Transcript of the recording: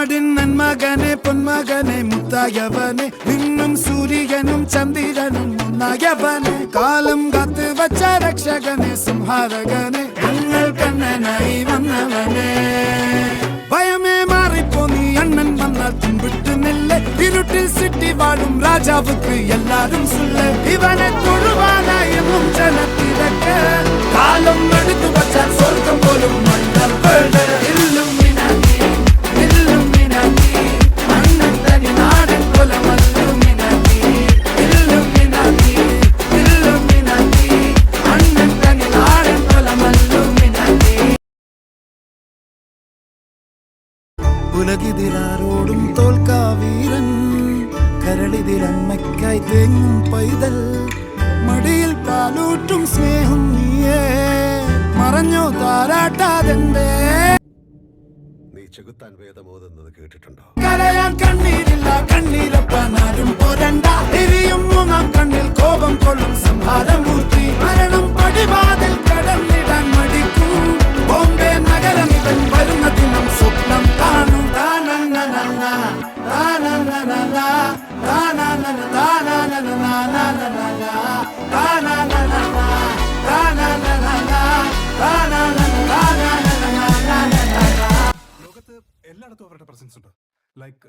നാടിൻ നന്മകനെ പൊന്മകനെ മുത്തായവനെ നിന്നും സൂര്യനും ചന്ദ്രനും ഒന്നായവനെ കാലം കാത്ത് വച്ച രക്ഷകനെ സംഹാരകനെ ഞങ്ങൾ കണ്ണനായി വന്നവനെ ഭയമേ മാറിപ്പോ നീ അണ്ണൻ വന്നാൽ തുമ്പിട്ട് നെല്ല് ഇരുട്ടിൽ സിറ്റി വാഴും രാജാവുക്ക് എല്ലാരും സുല്ല ഇവനെ തൊഴുവാനായി ജനത്തിരക്ക് കാലം എടുത്തു വച്ചാൽ സ്വർഗം പോലും മണ്ണൽ ഉലകിതിലാരോടും തോൽക്കാ വീരൻ കരളിതിലമ്മയ്ക്കായി തേങ്ങും പൈതൽ മടിയിൽ പാലൂട്ടും സ്നേഹം നീയേ മറഞ്ഞോ താരാട്ടാതെന്തേ നീ ചെകുത്താൻ വേദമോതുന്നത് കേട്ടിട്ടുണ്ടോ? കരയാൻ കണ്ണീരില്ല കണ്ണീരൊപ്പാനാരും പോരണ്ട എരിയും മൂന്നാം കണ്ണിൽ കോപം കൊള്ളും സംഹാരമൂർത്തി മരണം പടിവാതിൽ കടന്നിടാൻ മടിക്കും ബോംബെ നഗരം ഇവൻ വരുന്ന ദിനം സ്വപ്നം കാണും ലോകത്ത് എല്ലായിടത്തും അവരുടെ പ്രസൻസ് ഉണ്ട്. ലൈക്ക്